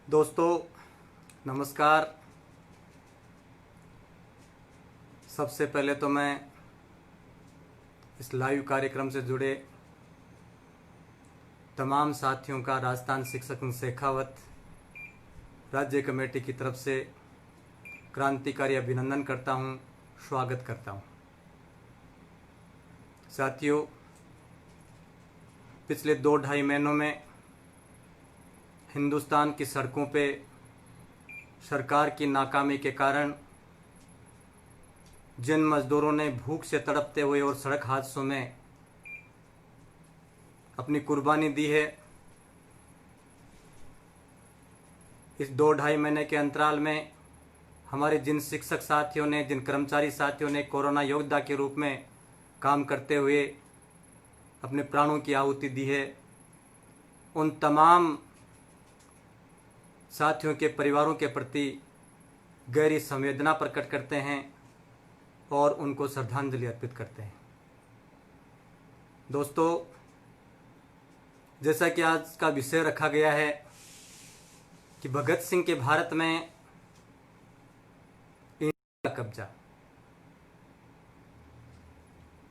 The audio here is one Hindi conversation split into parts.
दोस्तों नमस्कार। सबसे पहले तो मैं इस लाइव कार्यक्रम से जुड़े तमाम साथियों का राजस्थान शिक्षक संघ शेखावत राज्य कमेटी की तरफ से क्रांतिकारी अभिनंदन करता हूं, स्वागत करता हूं। साथियों, पिछले 2-2.5 महीनों में हिंदुस्तान की सड़कों पे सरकार की नाकामी के कारण जिन मजदूरों ने भूख से तड़पते हुए और सड़क हादसों में अपनी कुर्बानी दी है, इस 2-2.5 महीने के अंतराल में हमारे जिन शिक्षक साथियों ने, जिन कर्मचारी साथियों ने कोरोना योद्धा के रूप में काम करते हुए अपने प्राणों की आहुति दी है, उन तमाम साथियों के परिवारों के प्रति गहरी संवेदना प्रकट करते हैं और उनको श्रद्धांजलि अर्पित करते हैं। दोस्तों, जैसा कि आज का विषय रखा गया है कि भगत सिंह के भारत में इंडिया का कब्जा,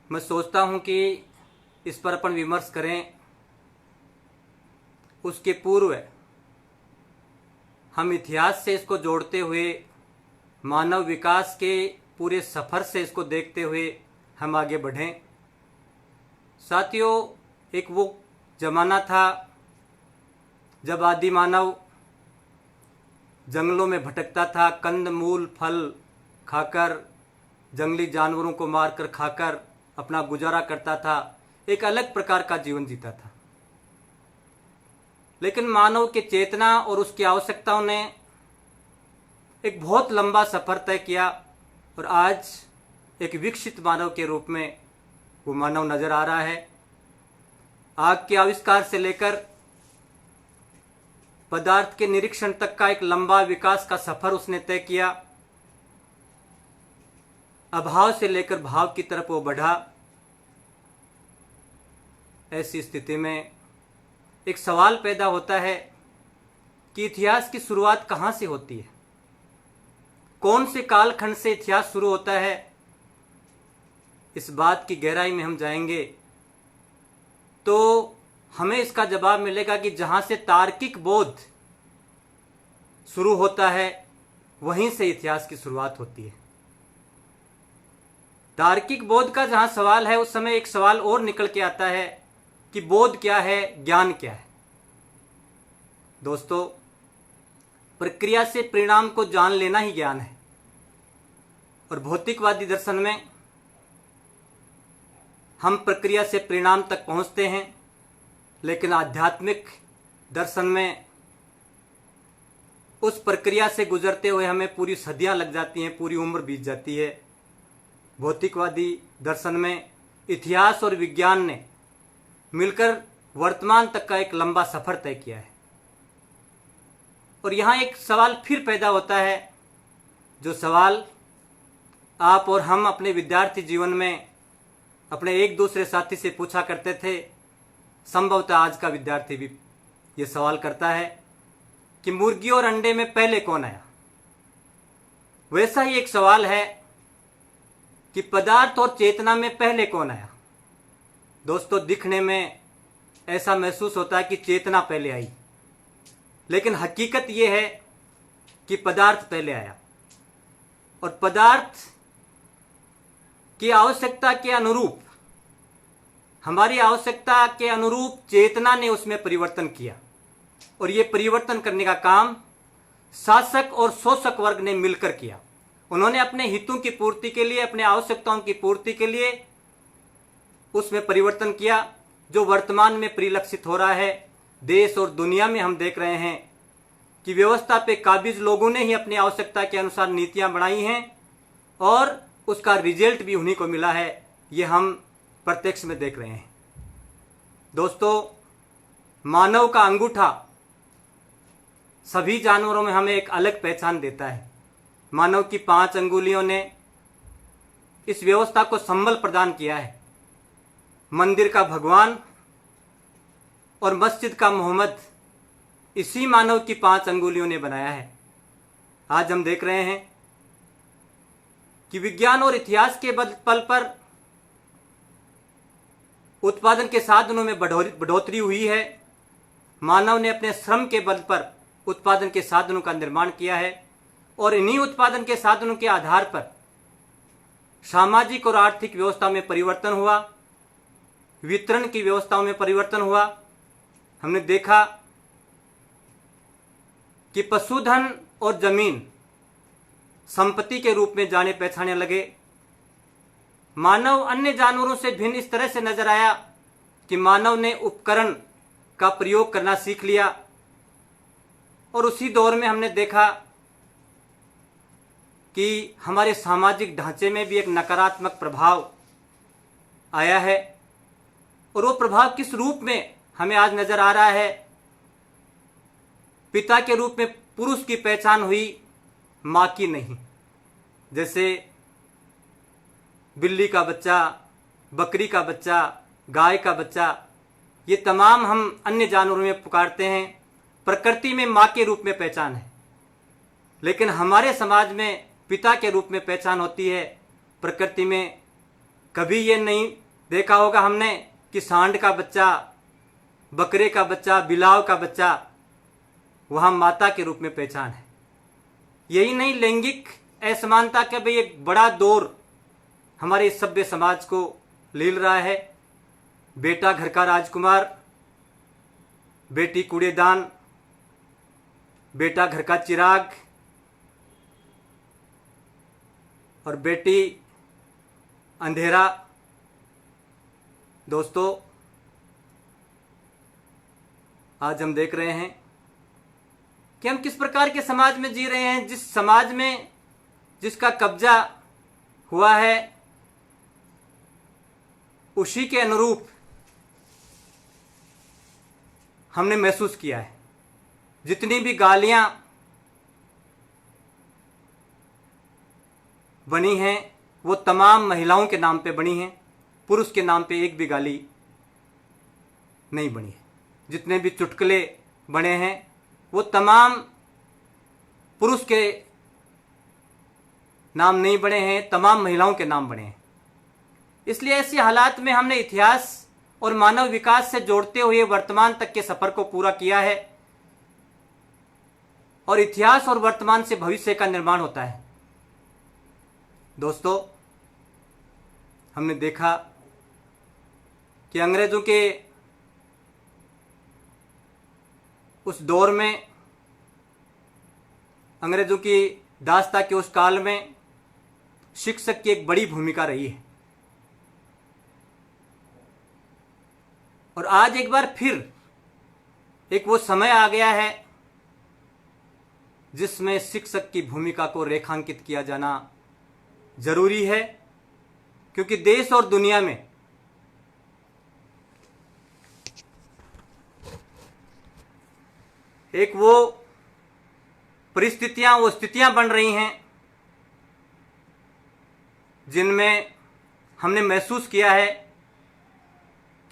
मैं सोचता हूं कि इस पर अपन विमर्श करें। उसके पूर्व हम इतिहास से इसको जोड़ते हुए, मानव विकास के पूरे सफ़र से इसको देखते हुए हम आगे बढ़ें। साथियों, एक वो ज़माना था जब आदि मानव जंगलों में भटकता था, कंद मूल फल खाकर, जंगली जानवरों को मारकर खाकर अपना गुजारा करता था, एक अलग प्रकार का जीवन जीता था। लेकिन मानव के चेतना और उसकी आवश्यकताओं ने एक बहुत लंबा सफ़र तय किया और आज एक विकसित मानव के रूप में वो मानव नज़र आ रहा है। आग के आविष्कार से लेकर पदार्थ के निरीक्षण तक का एक लंबा विकास का सफ़र उसने तय किया। अभाव से लेकर भाव की तरफ वो बढ़ा। ऐसी स्थिति में एक सवाल पैदा होता है कि इतिहास की शुरुआत कहाँ से होती है, कौन से कालखंड से इतिहास शुरू होता है। इस बात की गहराई में हम जाएंगे तो हमें इसका जवाब मिलेगा कि जहाँ से तार्किक बोध शुरू होता है वहीं से इतिहास की शुरुआत होती है। तार्किक बोध का जहाँ सवाल है, उस समय एक सवाल और निकल के आता है कि बोध क्या है, ज्ञान क्या है। दोस्तों, प्रक्रिया से परिणाम को जान लेना ही ज्ञान है। और भौतिकवादी दर्शन में हम प्रक्रिया से परिणाम तक पहुंचते हैं, लेकिन आध्यात्मिक दर्शन में उस प्रक्रिया से गुजरते हुए हमें पूरी सदियां लग जाती हैं, पूरी उम्र बीत जाती है। भौतिकवादी दर्शन में इतिहास और विज्ञान ने मिलकर वर्तमान तक का एक लंबा सफ़र तय किया है। और यहाँ एक सवाल फिर पैदा होता है, जो सवाल आप और हम अपने विद्यार्थी जीवन में अपने एक दूसरे साथी से पूछा करते थे। संभवतः आज का विद्यार्थी भी ये सवाल करता है कि मुर्गी और अंडे में पहले कौन आया। वैसा ही एक सवाल है कि पदार्थ और चेतना में पहले कौन आया। दोस्तों, दिखने में ऐसा महसूस होता है कि चेतना पहले आई, लेकिन हकीकत यह है कि पदार्थ पहले आया। और पदार्थ की आवश्यकता के अनुरूप, हमारी आवश्यकता के अनुरूप चेतना ने उसमें परिवर्तन किया। और ये परिवर्तन करने का काम शासक और शोषक वर्ग ने मिलकर किया। उन्होंने अपने हितों की पूर्ति के लिए, अपने आवश्यकताओं की पूर्ति के लिए उसमें परिवर्तन किया, जो वर्तमान में परिलक्षित हो रहा है। देश और दुनिया में हम देख रहे हैं कि व्यवस्था पे काबिज लोगों ने ही अपनी आवश्यकता के अनुसार नीतियां बनाई हैं और उसका रिजल्ट भी उन्हीं को मिला है। ये हम प्रत्यक्ष में देख रहे हैं। दोस्तों, मानव का अंगूठा सभी जानवरों में हमें एक अलग पहचान देता है। मानव की 5 अंगुलियों ने इस व्यवस्था को संबल प्रदान किया है। मंदिर का भगवान और मस्जिद का मोहम्मद इसी मानव की 5 अंगुलियों ने बनाया है। आज हम देख रहे हैं कि विज्ञान और इतिहास के बल पर उत्पादन के साधनों में बढ़ोतरी हुई है। मानव ने अपने श्रम के बल पर उत्पादन के साधनों का निर्माण किया है और इन्हीं उत्पादन के साधनों के आधार पर सामाजिक और आर्थिक व्यवस्था में परिवर्तन हुआ, वितरण की व्यवस्थाओं में परिवर्तन हुआ। हमने देखा कि पशुधन और जमीन संपत्ति के रूप में जाने पहचाने लगे। मानव अन्य जानवरों से भिन्न इस तरह से नजर आया कि मानव ने उपकरण का प्रयोग करना सीख लिया और उसी दौर में हमने देखा कि हमारे सामाजिक ढांचे में भी एक नकारात्मक प्रभाव आया है। और वो प्रभाव किस रूप में हमें आज नजर आ रहा है? पिता के रूप में पुरुष की पहचान हुई, मां की नहीं। जैसे बिल्ली का बच्चा, बकरी का बच्चा, गाय का बच्चा, ये तमाम हम अन्य जानवरों में पुकारते हैं, प्रकृति में मां के रूप में पहचान है। लेकिन हमारे समाज में पिता के रूप में पहचान होती है। प्रकृति में कभी ये नहीं देखा होगा हमने कि सांड का बच्चा, बकरे का बच्चा, बिलाव का बच्चा, वहां माता के रूप में पहचान है। यही नहीं, लैंगिक असमानता का भी एक बड़ा दौर हमारे सभ्य समाज को लील रहा है। बेटा घर का राजकुमार, बेटी कूड़ेदान, बेटा घर का चिराग और बेटी अंधेरा। दोस्तों, आज हम देख रहे हैं कि हम किस प्रकार के समाज में जी रहे हैं। जिस समाज में जिसका कब्जा हुआ है उसी के अनुरूप हमने महसूस किया है। जितनी भी गालियां बनी हैं वो तमाम महिलाओं के नाम पे बनी हैं, पुरुष के नाम पे एक भी गाली नहीं बनी है। जितने भी चुटकुले बने हैं वो तमाम पुरुष के नाम नहीं बने हैं, तमाम महिलाओं के नाम बने हैं। इसलिए ऐसे हालात में हमने इतिहास और मानव विकास से जोड़ते हुए वर्तमान तक के सफर को पूरा किया है और इतिहास और वर्तमान से भविष्य का निर्माण होता है। दोस्तों, हमने देखा कि अंग्रेजों के उस दौर में, अंग्रेजों की दास्ता के उस काल में शिक्षक की एक बड़ी भूमिका रही है। और आज एक बार फिर एक वो समय आ गया है जिसमें शिक्षक की भूमिका को रेखांकित किया जाना जरूरी है, क्योंकि देश और दुनिया में एक वो परिस्थितियां, वो स्थितियां बन रही हैं जिनमें हमने महसूस किया है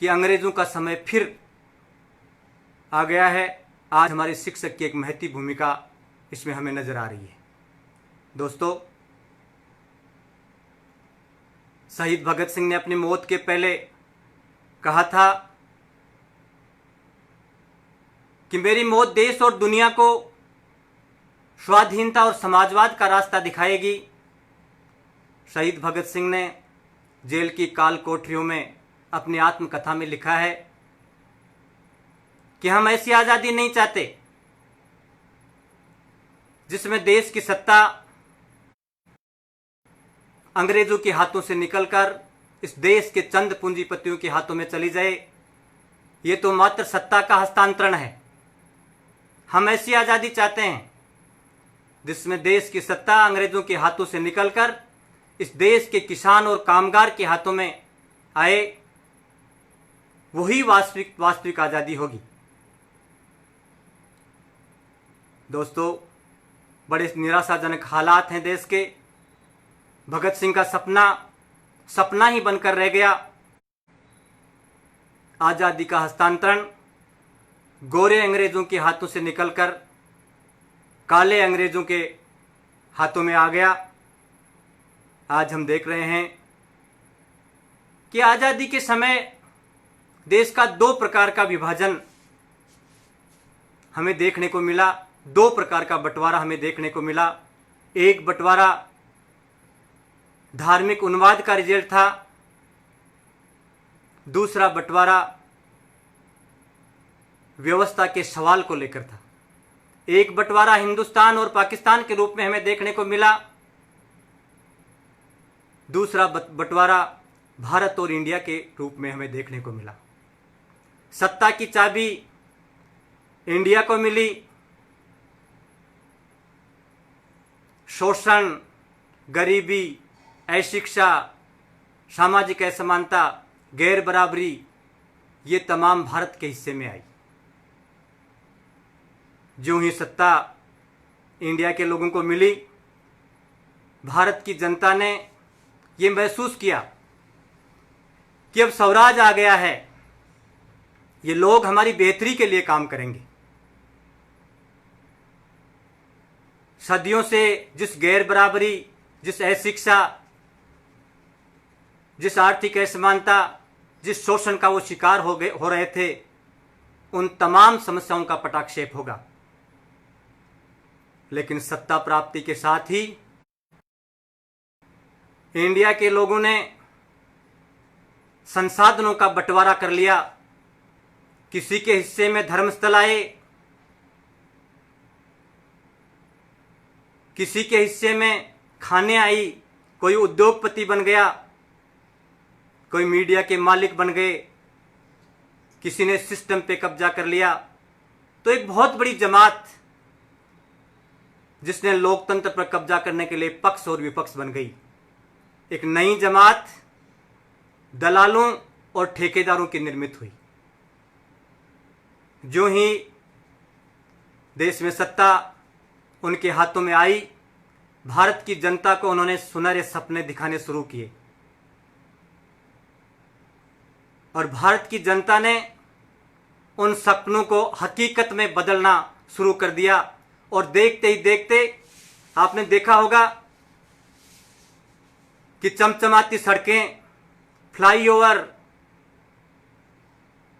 कि अंग्रेजों का समय फिर आ गया है। आज हमारे शिक्षक की एक महती भूमिका इसमें हमें नजर आ रही है। दोस्तों, शहीद भगत सिंह ने अपनी मौत के पहले कहा था कि मेरी मौत देश और दुनिया को स्वाधीनता और समाजवाद का रास्ता दिखाएगी। शहीद भगत सिंह ने जेल की काल कोठरियों में अपनी आत्मकथा में लिखा है कि हम ऐसी आज़ादी नहीं चाहते जिसमें देश की सत्ता अंग्रेजों के हाथों से निकलकर इस देश के चंद पूंजीपतियों के हाथों में चली जाए। ये तो मात्र सत्ता का हस्तांतरण है। हम ऐसी आज़ादी चाहते हैं जिसमें देश की सत्ता अंग्रेजों के हाथों से निकलकर इस देश के किसान और कामगार के हाथों में आए। वही वास्तविक आज़ादी होगी। दोस्तों, बड़े निराशाजनक हालात हैं देश के। भगत सिंह का सपना ही बनकर रह गया। आज़ादी का हस्तांतरण गोरे अंग्रेजों के हाथों से निकलकर काले अंग्रेजों के हाथों में आ गया। आज हम देख रहे हैं कि आज़ादी के समय देश का दो प्रकार का विभाजन हमें देखने को मिला, दो प्रकार का बंटवारा हमें देखने को मिला। एक बंटवारा धार्मिक उन्माद का रिजल्ट था, दूसरा बंटवारा व्यवस्था के सवाल को लेकर था। एक बंटवारा हिंदुस्तान और पाकिस्तान के रूप में हमें देखने को मिला, दूसरा बंटवारा भारत और इंडिया के रूप में हमें देखने को मिला। सत्ता की चाबी इंडिया को मिली, शोषण, गरीबी, अशिक्षा, सामाजिक असमानता, गैर बराबरी, ये तमाम भारत के हिस्से में आई। जो ही सत्ता इंडिया के लोगों को मिली, भारत की जनता ने ये महसूस किया कि अब स्वराज आ गया है, ये लोग हमारी बेहतरी के लिए काम करेंगे। सदियों से जिस गैर बराबरी, जिस अशिक्षा, जिस आर्थिक असमानता, जिस शोषण का वो शिकार हो रहे थे, उन तमाम समस्याओं का पटाक्षेप होगा। लेकिन सत्ता प्राप्ति के साथ ही इंडिया के लोगों ने संसाधनों का बंटवारा कर लिया। किसी के हिस्से में धर्मस्थल आए, किसी के हिस्से में खाने आई, कोई उद्योगपति बन गया, कोई मीडिया के मालिक बन गए, किसी ने सिस्टम पे कब्जा कर लिया। तो एक बहुत बड़ी जमात जिसने लोकतंत्र पर कब्जा करने के लिए पक्ष और विपक्ष बन गई। एक नई जमात दलालों और ठेकेदारों की निर्मित हुई। जो ही देश में सत्ता उनके हाथों में आई, भारत की जनता को उन्होंने सुनहरे सपने दिखाने शुरू किए और भारत की जनता ने उन सपनों को हकीकत में बदलना शुरू कर दिया। और देखते ही देखते आपने देखा होगा कि चमचमाती सड़कें, फ्लाईओवर,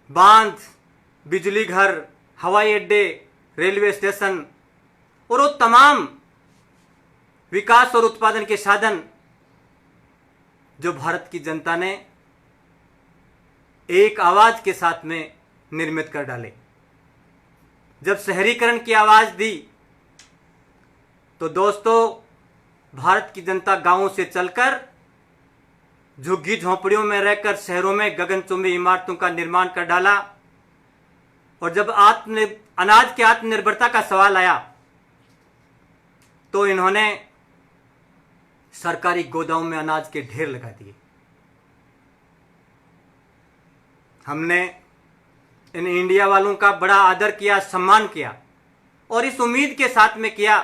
बांध, बिजली घर, हवाई अड्डे, रेलवे स्टेशन और वो तमाम विकास और उत्पादन के साधन जो भारत की जनता ने एक आवाज के साथ में निर्मित कर डाले। जब शहरीकरण की आवाज दी तो दोस्तों, भारत की जनता गांवों से चलकर झुग्गी झोंपड़ियों में रहकर शहरों में गगनचुंबी इमारतों का निर्माण कर डाला। और जब अनाज की आत्मनिर्भरता का सवाल आया तो इन्होंने सरकारी गोदामों में अनाज के ढेर लगा दिए। हमने इन इंडिया वालों का बड़ा आदर किया, सम्मान किया और इस उम्मीद के साथ में किया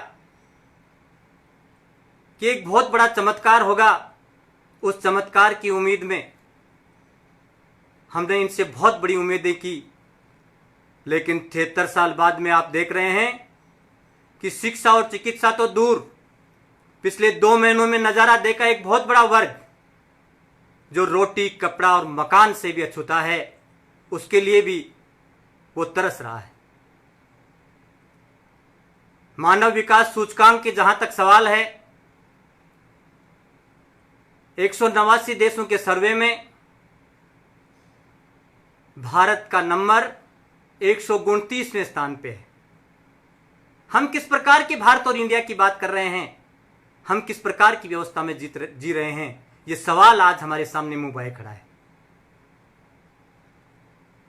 कि एक बहुत बड़ा चमत्कार होगा। उस चमत्कार की उम्मीद में हमने इनसे बहुत बड़ी उम्मीदें की। लेकिन 73 साल बाद में आप देख रहे हैं कि शिक्षा और चिकित्सा तो दूर, पिछले 2 महीनों में नजारा देखा एक बहुत बड़ा वर्ग जो रोटी, कपड़ा और मकान से भी अछूता है, उसके लिए भी वो तरस रहा है। मानव विकास सूचकांक के जहां तक सवाल है, 189 देशों के सर्वे में भारत का नंबर 129वें स्थान पे है। हम किस प्रकार के भारत और इंडिया की बात कर रहे हैं, हम किस प्रकार की व्यवस्था में जी रहे हैं, ये सवाल आज हमारे सामने मुंह बाए खड़ा है।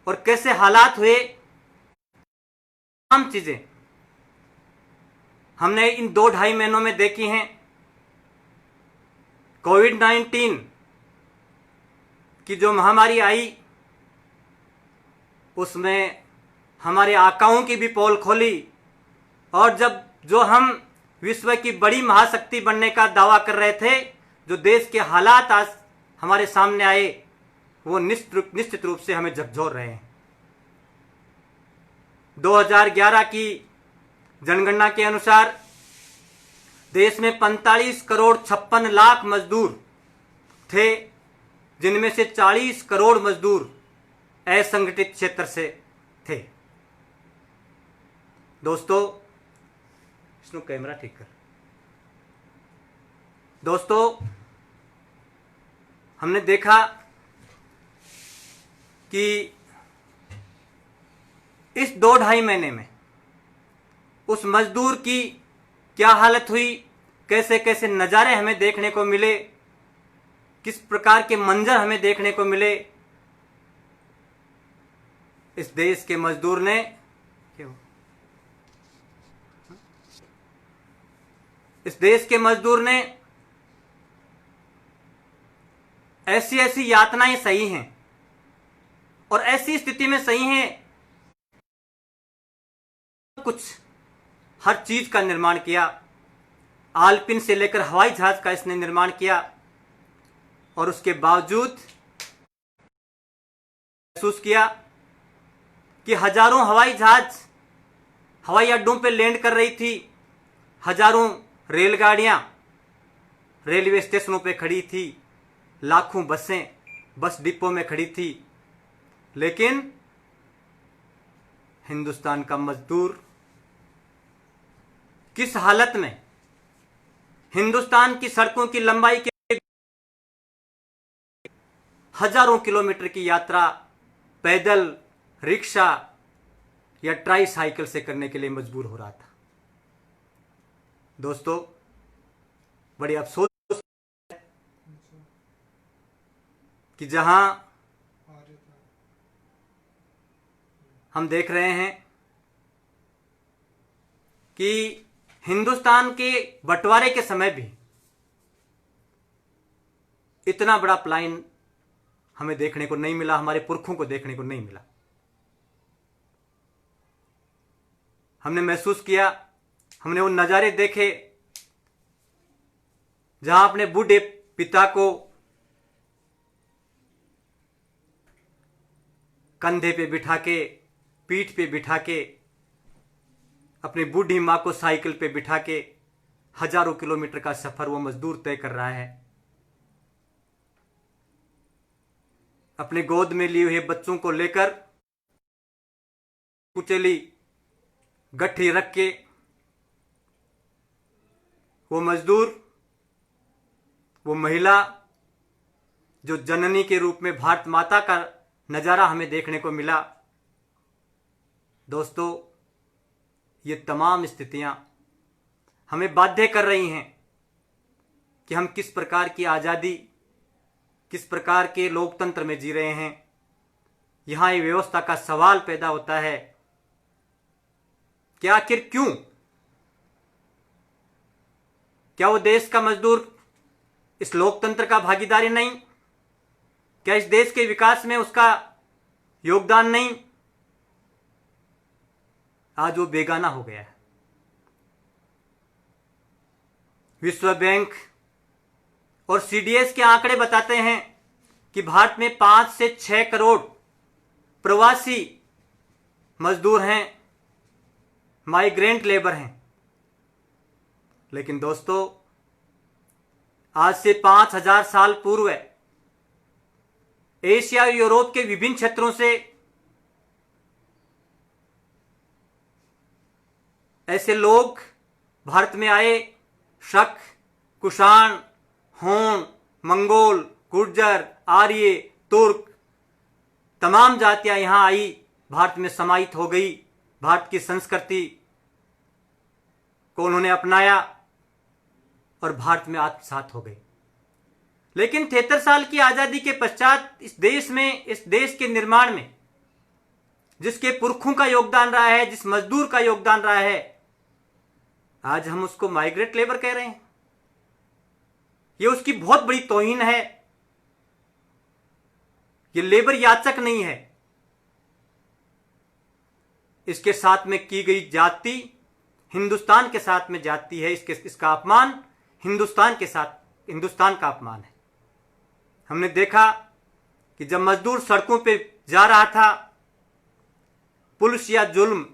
और कैसे हालात हुए, तमाम चीजें हमने इन 2-2.5 महीनों में देखी हैं। कोविड-19 की जो महामारी आई, उसमें हमारे आकाओं की भी पोल खोली और जब जो हम विश्व की बड़ी महाशक्ति बनने का दावा कर रहे थे, जो देश के हालात आज हमारे सामने आए, वो निश्चित रूप से हमें झकझोर रहे हैं। 2011 की जनगणना के अनुसार देश में 45 करोड़ 56 लाख मजदूर थे, जिनमें से 40 करोड़ मजदूर असंगठित क्षेत्र से थे। दोस्तों, इसको कैमरा ठीक कर। दोस्तों, हमने देखा कि इस 2-2.5 महीने में उस मजदूर की क्या हालत हुई, कैसे कैसे नज़ारे हमें देखने को मिले, किस प्रकार के मंजर हमें देखने को मिले। इस देश के मजदूर ने ऐसी ऐसी यातनाएं सही हैं और ऐसी स्थिति में सही हैं, कुछ हर चीज का निर्माण किया। आलपिन से लेकर हवाई जहाज का इसने निर्माण किया और उसके बावजूद महसूस किया कि हजारों हवाई जहाज हवाई अड्डों पे लैंड कर रही थी, हजारों रेलगाड़ियां रेलवे स्टेशनों पे खड़ी थी, लाखों बसें बस डिपो में खड़ी थी, लेकिन हिंदुस्तान का मजदूर किस हालत में हिंदुस्तान की सड़कों की लंबाई के हजारों किलोमीटर की यात्रा पैदल, रिक्शा या ट्राई साइकिल से करने के लिए मजबूर हो रहा था। दोस्तों, बड़ी अफसोस है कि जहां हम देख रहे हैं कि हिंदुस्तान के बंटवारे के समय भी इतना बड़ा पलायन हमें देखने को नहीं मिला, हमारे पुरखों को देखने को नहीं मिला। हमने महसूस किया, हमने वो नज़ारे देखे जहां अपने बूढ़े पिता को कंधे पे बिठा के, पीठ पे बिठा के, अपनी बूढ़ी मां को साइकिल पे बिठा के हजारों किलोमीटर का सफर वो मजदूर तय कर रहा है। अपने गोद में लिए हुए बच्चों को लेकर कुचेली गठरी रख के वो मजदूर, वो महिला जो जननी के रूप में भारत माता का नजारा हमें देखने को मिला। दोस्तों, ये तमाम स्थितियां हमें बाध्य कर रही हैं कि हम किस प्रकार की आज़ादी, किस प्रकार के लोकतंत्र में जी रहे हैं। यहां ये व्यवस्था का सवाल पैदा होता है कि आखिर क्यों? क्या वो देश का मजदूर इस लोकतंत्र का भागीदारी नहीं? क्या इस देश के विकास में उसका योगदान नहीं? आज वो बेगाना हो गया है। विश्व बैंक और सीडीएस के आंकड़े बताते हैं कि भारत में 5 से 6 करोड़ प्रवासी मजदूर हैं, माइग्रेंट लेबर हैं। लेकिन दोस्तों, आज से 5000 साल पूर्व एशिया और यूरोप के विभिन्न क्षेत्रों से ऐसे लोग भारत में आए। शक, कुषाण, होन, मंगोल, गुर्जर, आर्य, तुर्क, तमाम जातियां यहां आई, भारत में समाहित हो गई। भारत की संस्कृति को उन्होंने अपनाया और भारत में आत्मसात हो गए। लेकिन 73 साल की आजादी के पश्चात इस देश में, इस देश के निर्माण में जिसके पुरखों का योगदान रहा है, जिस मजदूर का योगदान रहा है, आज हम उसको माइग्रेट लेबर कह रहे हैं। ये उसकी बहुत बड़ी तौहीन है। ये लेबर याचक नहीं है। इसके साथ में की गई जाति हिंदुस्तान के साथ में जाती है। इसका अपमान हिंदुस्तान के साथ, हिंदुस्तान का अपमान है। हमने देखा कि जब मजदूर सड़कों पे जा रहा था, पुलिस या जुल्म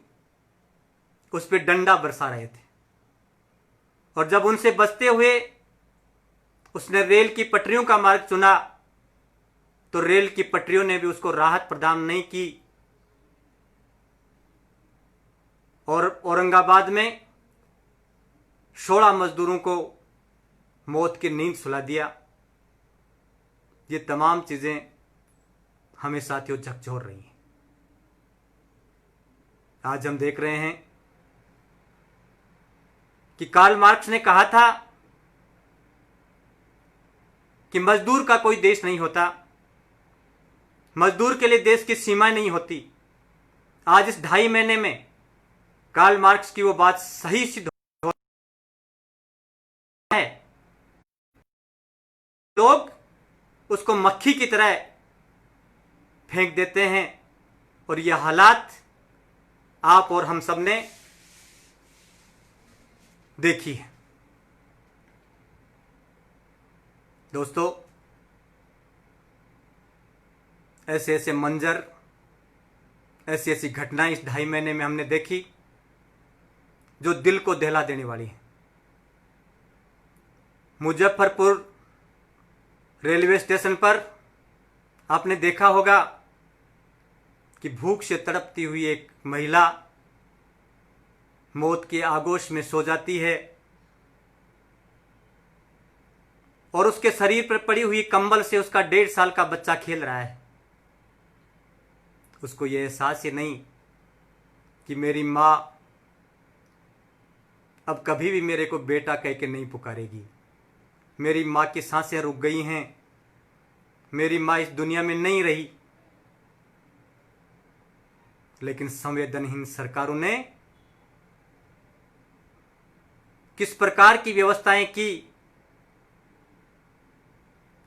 उस पर डंडा बरसा रहे थे, और जब उनसे बचते हुए उसने रेल की पटरियों का मार्ग चुना तो रेल की पटरियों ने भी उसको राहत प्रदान नहीं की, और औरंगाबाद में 16 मजदूरों को मौत की नींद सुला दिया। ये तमाम चीजें हमें साथियों झकझोर रही हैं। आज हम देख रहे हैं कि कार्ल मार्क्स ने कहा था कि मजदूर का कोई देश नहीं होता, मजदूर के लिए देश की सीमा नहीं होती। आज इस 2.5 महीने में कार्ल मार्क्स की वो बात सही सिद्ध हो है। लोग उसको मक्खी की तरह फेंक देते हैं, और ये हालात आप और हम सब ने देखी है। दोस्तों, ऐसे ऐसे मंजर, ऐसी ऐसी घटनाएं इस 2.5 महीने में हमने देखी जो दिल को दहला देने वाली है। मुजफ्फरपुर रेलवे स्टेशन पर आपने देखा होगा कि भूख से तड़पती हुई एक महिला मौत के आगोश में सो जाती है, और उसके शरीर पर पड़ी हुई कंबल से उसका 1.5 साल का बच्चा खेल रहा है। उसको यह एहसास ही नहीं कि मेरी माँ अब कभी भी मेरे को बेटा कह के नहीं पुकारेगी। मेरी माँ की सांसें रुक गई हैं, मेरी माँ इस दुनिया में नहीं रही। लेकिन संवेदनहीन सरकारों ने किस प्रकार की व्यवस्थाएं की,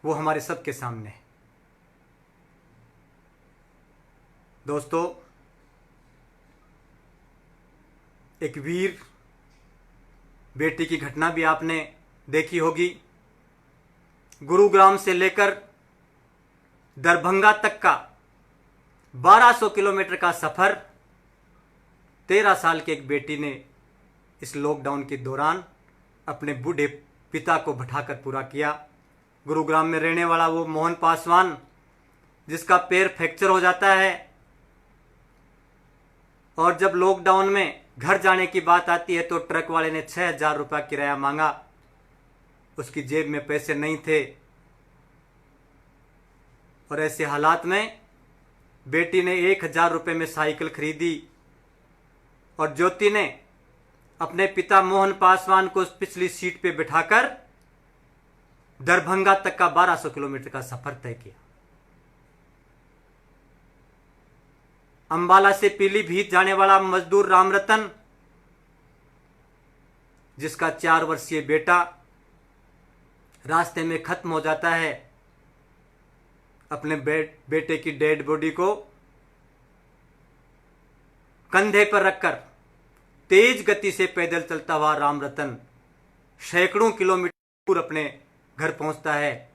वो हमारे सबके सामने है। दोस्तों, एक वीर बेटी की घटना भी आपने देखी होगी। गुरुग्राम से लेकर दरभंगा तक का 1200 किलोमीटर का सफर 13 साल की एक बेटी ने इस लॉकडाउन के दौरान अपने बूढ़े पिता को बैठाकर पूरा किया। गुरुग्राम में रहने वाला वो मोहन पासवान, जिसका पैर फ्रैक्चर हो जाता है, और जब लॉकडाउन में घर जाने की बात आती है तो ट्रक वाले ने 6,000 रुपया किराया मांगा। उसकी जेब में पैसे नहीं थे, और ऐसे हालात में बेटी ने 1,000 रुपये में साइकिल खरीदी, और ज्योति ने अपने पिता मोहन पासवान को उस पिछली सीट पे बिठाकर दरभंगा तक का 1200 किलोमीटर का सफर तय किया। अंबाला से पीलीभीत जाने वाला मजदूर रामरतन, जिसका 4 वर्षीय बेटा रास्ते में खत्म हो जाता है, अपने बेटे की डेड बॉडी को कंधे पर रखकर तेज गति से पैदल चलता हुआ रामरतन सैकड़ों किलोमीटर दूर अपने घर पहुंचता है।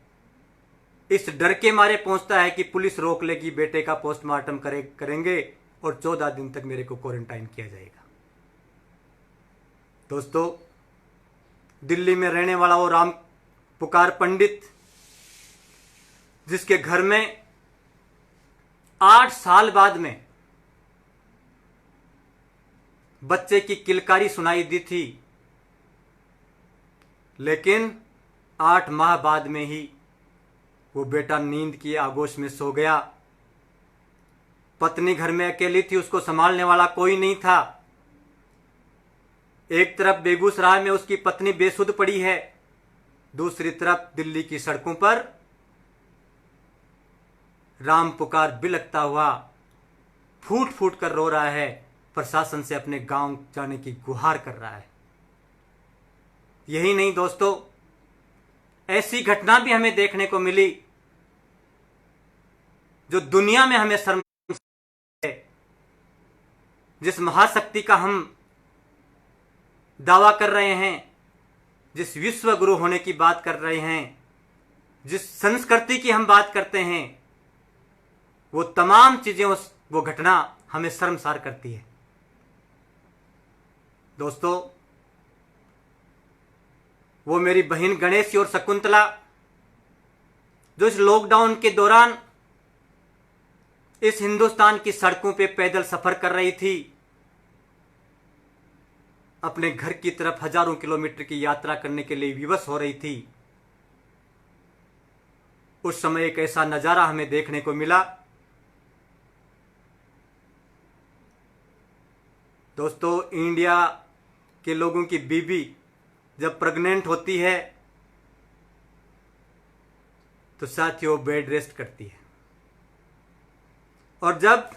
इस डर के मारे पहुंचता है कि पुलिस रोक लेगी, बेटे का पोस्टमार्टम करेंगे और 14 दिन तक मेरे को क्वारंटाइन किया जाएगा। दोस्तों, दिल्ली में रहने वाला वो राम पुकार पंडित, जिसके घर में 8 साल बाद में बच्चे की किलकारी सुनाई दी थी, लेकिन 8 माह बाद में ही वो बेटा नींद की आगोश में सो गया। पत्नी घर में अकेली थी, उसको संभालने वाला कोई नहीं था। एक तरफ बेगूसराय में उसकी पत्नी बेसुध पड़ी है, दूसरी तरफ दिल्ली की सड़कों पर राम पुकार बिलखता हुआ फूट फूट कर रो रहा है, प्रशासन से अपने गांव जाने की गुहार कर रहा है। यही नहीं दोस्तों, ऐसी घटना भी हमें देखने को मिली जो दुनिया में हमें शर्म है। जिस महाशक्ति का हम दावा कर रहे हैं, जिस विश्व गुरु होने की बात कर रहे हैं, जिस संस्कृति की हम बात करते हैं, वो तमाम चीजें वो घटना हमें शर्मसार करती है। दोस्तों, वो मेरी बहन गणेश और शकुंतला जो इस लॉकडाउन के दौरान इस हिंदुस्तान की सड़कों पे पैदल सफर कर रही थी, अपने घर की तरफ हजारों किलोमीटर की यात्रा करने के लिए विवश हो रही थी। उस समय एक ऐसा नजारा हमें देखने को मिला। दोस्तों, इंडिया के लोगों की बीवी जब प्रेग्नेंट होती है तो साथियों बेड रेस्ट करती है, और जब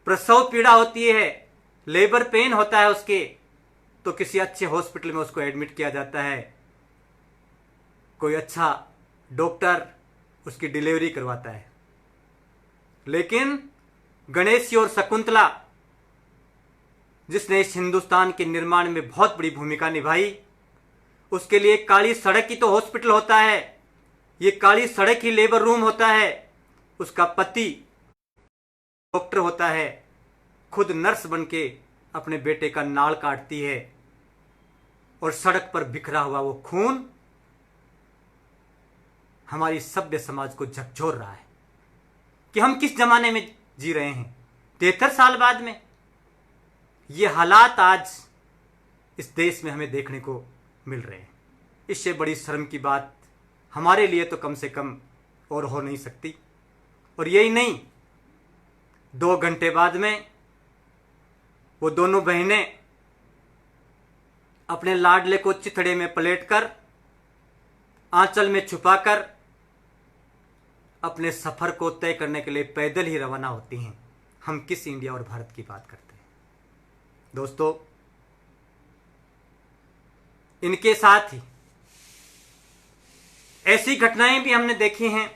प्रसव पीड़ा होती है, लेबर पेन होता है उसके, तो किसी अच्छे हॉस्पिटल में उसको एडमिट किया जाता है। कोई अच्छा डॉक्टर उसकी डिलीवरी करवाता है। लेकिन गणेश और शकुंतला, जिसने इस हिंदुस्तान के निर्माण में बहुत बड़ी भूमिका निभाई, उसके लिए काली सड़क ही तो हॉस्पिटल होता है, ये काली सड़क ही लेबर रूम होता है। उसका पति डॉक्टर होता है, खुद नर्स बनके अपने बेटे का नाड़ काटती है, और सड़क पर बिखरा हुआ वो खून हमारी सभ्य समाज को झकझोर रहा है कि हम किस जमाने में जी रहे हैं। 73 साल बाद में ये हालात आज इस देश में हमें देखने को मिल रहे हैं। इससे बड़ी शर्म की बात हमारे लिए तो कम से कम और हो नहीं सकती। और यही नहीं, 2 घंटे बाद में वो दोनों बहनें अपने लाडले को चिथड़े में पलेटकर, आंचल में छुपाकर अपने सफर को तय करने के लिए पैदल ही रवाना होती हैं। हम किस इंडिया और भारत की बात करते हैं? दोस्तों, इनके साथ ही ऐसी घटनाएं भी हमने देखी हैं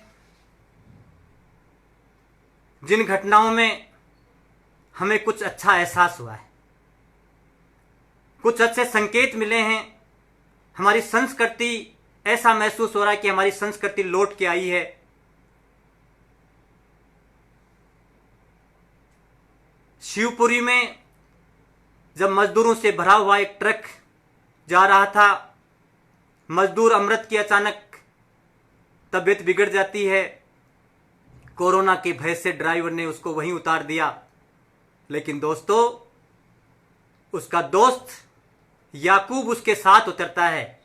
जिन घटनाओं में हमें कुछ अच्छा एहसास हुआ है, कुछ अच्छे संकेत मिले हैं। हमारी संस्कृति, ऐसा महसूस हो रहा है कि हमारी संस्कृति लौट के आई है। शिवपुरी में जब मजदूरों से भरा हुआ एक ट्रक जा रहा था, मजदूर अमृत की अचानक तबीयत बिगड़ जाती है। कोरोना के भय से ड्राइवर ने उसको वहीं उतार दिया। लेकिन दोस्तों, उसका दोस्त याकूब उसके साथ उतरता है।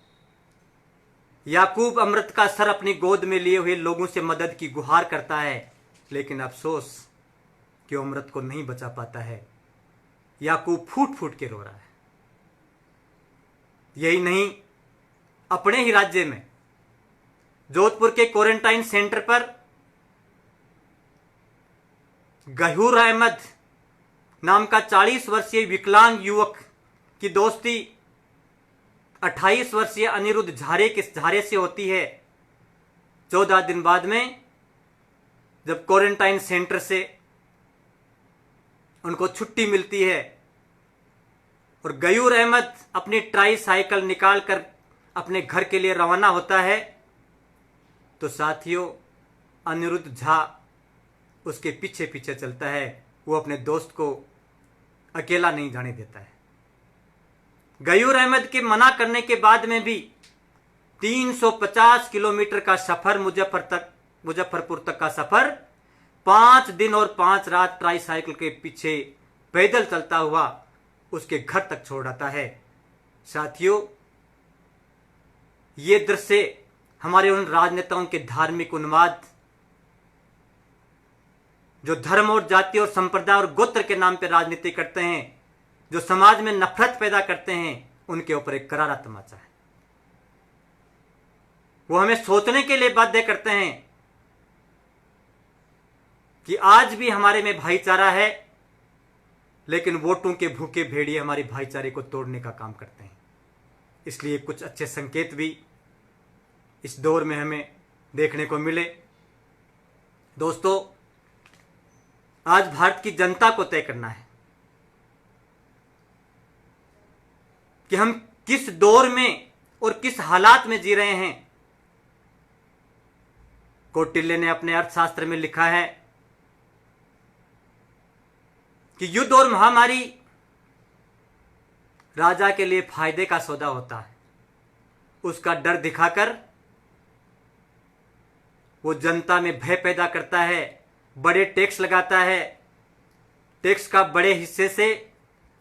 याकूब अमृत का सर अपनी गोद में लिए हुए लोगों से मदद की गुहार करता है, लेकिन अफसोस कि अमृत को नहीं बचा पाता है। याकूब फूट फूट के रो रहा है। यही नहीं, अपने ही राज्य में जोधपुर के क्वारंटाइन सेंटर पर गहूर अहमद नाम का 40 वर्षीय विकलांग युवक की दोस्ती 28 वर्षीय अनिरुद्ध झारे से होती है। 14 दिन बाद में जब क्वारंटाइन सेंटर से उनको छुट्टी मिलती है और गयूर अहमद अपनी ट्राई साइकिल निकालकर अपने घर के लिए रवाना होता है, तो साथियों अनिरुद्ध झा उसके पीछे पीछे चलता है। वो अपने दोस्त को अकेला नहीं जाने देता है। गयूर अहमद के मना करने के बाद में भी 350 किलोमीटर का सफर, मुजफ्फरपुर तक का सफर 5 दिन और 5 रात ट्राईसाइकिल के पीछे पैदल चलता हुआ उसके घर तक छोड़ आता है। साथियों, ये दृश्य हमारे उन राजनेताओं के धार्मिक उन्माद, जो धर्म और जाति और संप्रदाय और गोत्र के नाम पर राजनीति करते हैं, जो समाज में नफरत पैदा करते हैं, उनके ऊपर एक करारा तमाचा है। वो हमें सोचने के लिए बाध्य करते हैं कि आज भी हमारे में भाईचारा है, लेकिन वोटों के भूखे भेड़िए हमारे भाईचारे को तोड़ने का काम करते हैं। इसलिए कुछ अच्छे संकेत भी इस दौर में हमें देखने को मिले। दोस्तों, आज भारत की जनता को तय करना है कि हम किस दौर में और किस हालात में जी रहे हैं। कौटिल्य ने अपने अर्थशास्त्र में लिखा है कि युद्ध और महामारी राजा के लिए फायदे का सौदा होता है। उसका डर दिखाकर वो जनता में भय पैदा करता है, बड़े टैक्स लगाता है, टैक्स का बड़े हिस्से से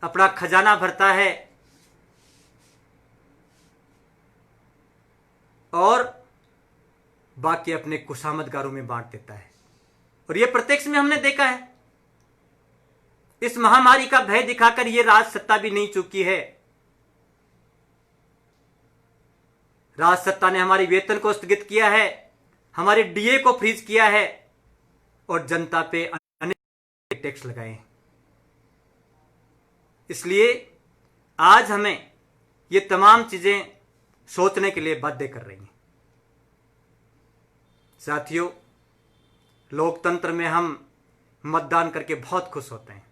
अपना खजाना भरता है और बाकी अपने खुशामदगारों में बांट देता है। और ये प्रत्यक्ष में हमने देखा है। इस महामारी का भय दिखाकर ये राज सत्ता भी नहीं चूकी है। राज सत्ता ने हमारे वेतन को स्थगित किया है, हमारे डीए को फ्रीज किया है और जनता पे अनेक टैक्स लगाए हैं। इसलिए आज हमें ये तमाम चीजें सोचने के लिए बाध्य कर रही हैं। साथियों, लोकतंत्र में हम मतदान करके बहुत खुश होते हैं।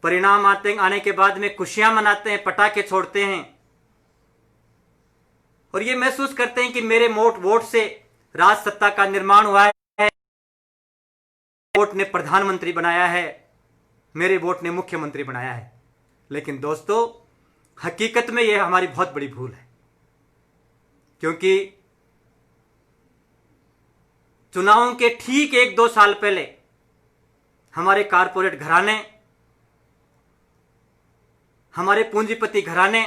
परिणाम आने के बाद में खुशियां मनाते हैं, पटाखे छोड़ते हैं और ये महसूस करते हैं कि मेरे वोट से राज सत्ता का निर्माण हुआ है, वोट ने प्रधानमंत्री बनाया है, मेरे वोट ने मुख्यमंत्री बनाया है। लेकिन दोस्तों, हकीकत में यह हमारी बहुत बड़ी भूल है, क्योंकि चुनावों के ठीक 1-2 साल पहले हमारे कारपोरेट घराने, हमारे पूंजीपति घराने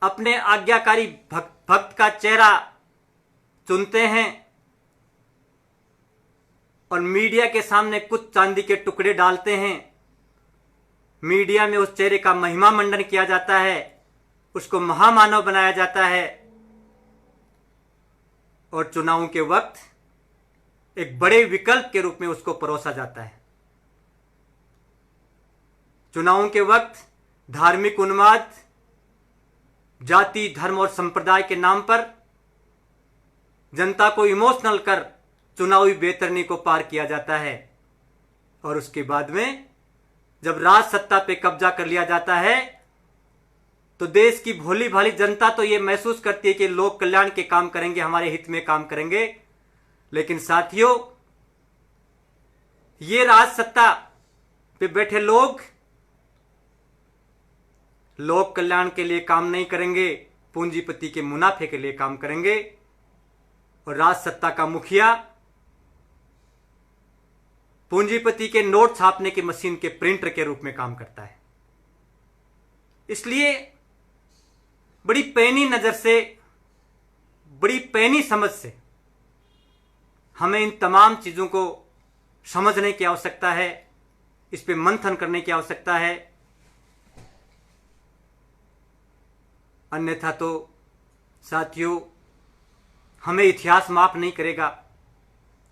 अपने आज्ञाकारी भक्त का चेहरा चुनते हैं और मीडिया के सामने कुछ चांदी के टुकड़े डालते हैं। मीडिया में उस चेहरे का महिमा मंडन किया जाता है, उसको महामानव बनाया जाता है और चुनावों के वक्त एक बड़े विकल्प के रूप में उसको परोसा जाता है। चुनावों के वक्त धार्मिक उन्माद, जाति, धर्म और संप्रदाय के नाम पर जनता को इमोशनल कर चुनावी बेतरनी को पार किया जाता है और उसके बाद में जब राज सत्ता पे कब्जा कर लिया जाता है तो देश की भोली भाली जनता तो ये महसूस करती है कि लोक कल्याण के काम करेंगे, हमारे हित में काम करेंगे। लेकिन साथियों, ये राज सत्ता पे बैठे लोग लोक कल्याण के लिए काम नहीं करेंगे, पूंजीपति के मुनाफे के लिए काम करेंगे और राज सत्ता का मुखिया पूंजीपति के नोट छापने की मशीन के प्रिंटर के रूप में काम करता है। इसलिए बड़ी पैनी नजर से, बड़ी पैनी समझ से हमें इन तमाम चीजों को समझने की आवश्यकता है, इस पे मंथन करने की आवश्यकता है। अन्यथा तो साथियों, हमें इतिहास माफ नहीं करेगा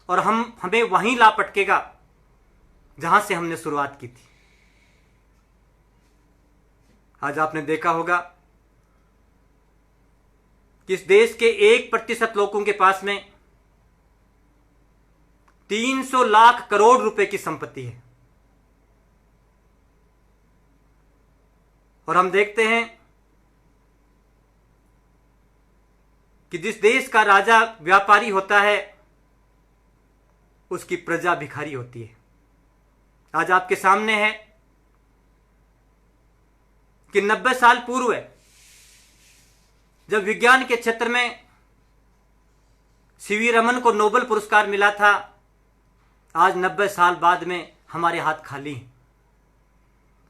और हमें वहीं ला पटकेगा जहां से हमने शुरुआत की थी। आज आपने देखा होगा कि इस देश के 1% लोगों के पास में 300 लाख करोड़ रुपए की संपत्ति है और हम देखते हैं कि जिस देश का राजा व्यापारी होता है उसकी प्रजा भिखारी होती है। आज आपके सामने है कि 90 साल पूर्व जब विज्ञान के क्षेत्र में सीवी रमन को नोबेल पुरस्कार मिला था, आज 90 साल बाद में हमारे हाथ खाली हैं।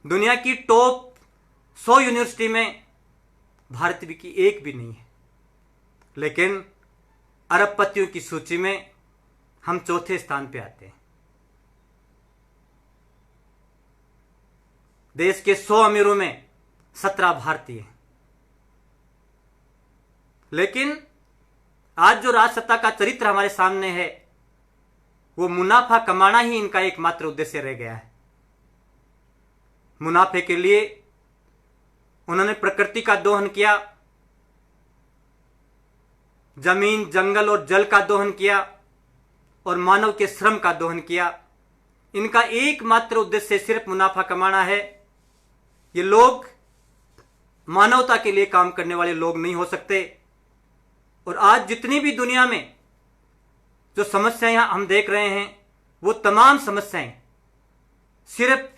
दुनिया की टॉप 100 यूनिवर्सिटी में भारत की एक भी नहीं है, लेकिन अरबपतियों की सूची में हम चौथे स्थान पे आते हैं। देश के 100 अमीरों में 17 भारतीय हैं। लेकिन आज जो राज सत्ता का चरित्र हमारे सामने है वो मुनाफा कमाना ही इनका एकमात्र उद्देश्य रह गया है। मुनाफे के लिए उन्होंने प्रकृति का दोहन किया, जमीन, जंगल और जल का दोहन किया और मानव के श्रम का दोहन किया। इनका एकमात्र उद्देश्य सिर्फ मुनाफा कमाना है। ये लोग मानवता के लिए काम करने वाले लोग नहीं हो सकते। और आज जितनी भी दुनिया में जो समस्याएं हम देख रहे हैं वो तमाम समस्याएं सिर्फ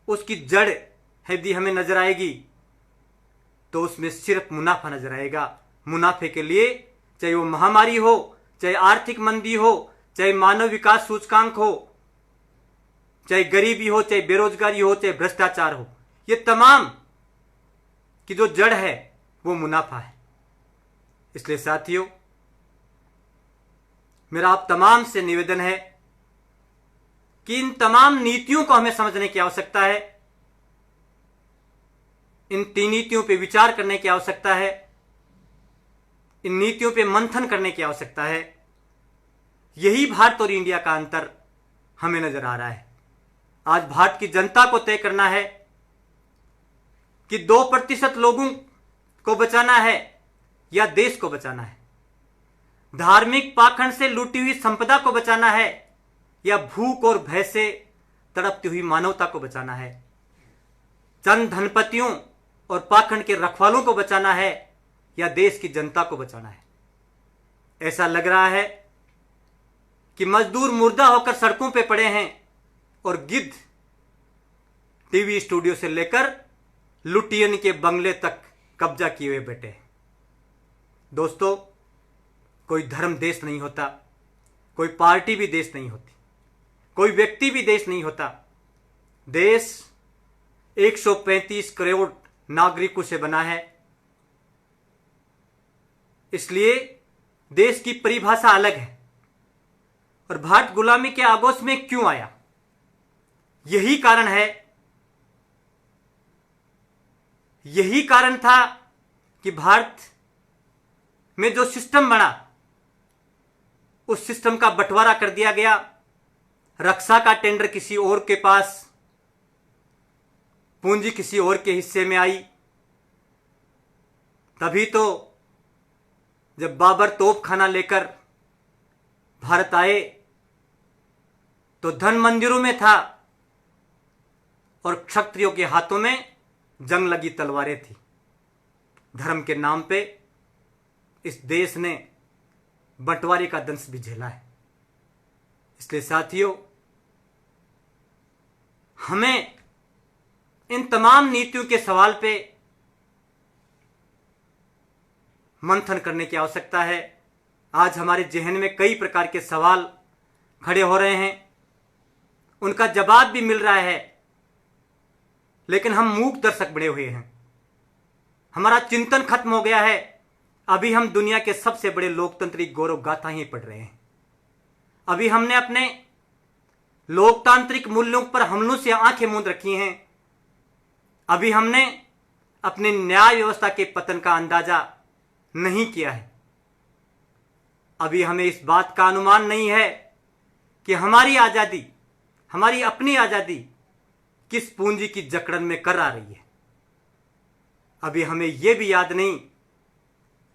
उसकी जड़ यदि हमें नजर आएगी तो उसमें सिर्फ मुनाफा नजर आएगा। मुनाफे के लिए चाहे वो महामारी हो, चाहे आर्थिक मंदी हो, चाहे मानव विकास सूचकांक हो, चाहे गरीबी हो, चाहे बेरोजगारी हो, चाहे भ्रष्टाचार हो, ये तमाम की जो जड़ है वो मुनाफा है। इसलिए साथियों, मेरा आप तमाम से निवेदन है कि इन तमाम नीतियों को हमें समझने की आवश्यकता है, इन तीन नीतियों पे विचार करने की आवश्यकता है, इन नीतियों पे मंथन करने की आवश्यकता है। यही भारत और इंडिया का अंतर हमें नजर आ रहा है। आज भारत की जनता को तय करना है कि 2% लोगों को बचाना है या देश को बचाना है, धार्मिक पाखंड से लूटी हुई संपदा को बचाना है या भूख और भय से तड़पती हुई मानवता को बचाना है, चंद धनपतियों और पाखंड के रखवालों को बचाना है या देश की जनता को बचाना है। ऐसा लग रहा है कि मजदूर मुर्दा होकर सड़कों पे पड़े हैं और गिद्ध टीवी स्टूडियो से लेकर लुटियन के बंगले तक कब्जा किए हुए बैठे हैं। दोस्तों, कोई धर्म देश नहीं होता, कोई पार्टी भी देश नहीं होती, कोई व्यक्ति भी देश नहीं होता। देश 135 करोड़ नागरिकों से बना है। इसलिए देश की परिभाषा अलग है। और भारत गुलामी के आगोश में क्यों आया? यही कारण है, यही कारण था कि भारत में जो सिस्टम बना उस सिस्टम का बंटवारा कर दिया गया। रक्षा का टेंडर किसी और के पास, पूंजी किसी और के हिस्से में आई। तभी तो जब बाबर तोपखाना लेकर भारत आए तो धन मंदिरों में था और क्षत्रियों के हाथों में जंग लगी तलवारें थी। धर्म के नाम पे इस देश ने बंटवारे का दंश भी झेला है। इसलिए साथियों, हमें इन तमाम नीतियों के सवाल पे मंथन करने की आवश्यकता है। आज हमारे जहन में कई प्रकार के सवाल खड़े हो रहे हैं, उनका जवाब भी मिल रहा है, लेकिन हम मूक दर्शक बने हुए हैं। हमारा चिंतन खत्म हो गया है। अभी हम दुनिया के सबसे बड़े लोकतांत्रिक गौरव गाथा ही पढ़ रहे हैं। अभी हमने अपने लोकतांत्रिक मूल्यों पर हमलों से आंखें मूंद रखी हैं। अभी हमने अपने न्याय व्यवस्था के पतन का अंदाजा नहीं किया है। अभी हमें इस बात का अनुमान नहीं है कि हमारी आजादी, हमारी अपनी आजादी किस पूंजी की जकड़न में कर आ रही है। अभी हमें यह भी याद नहीं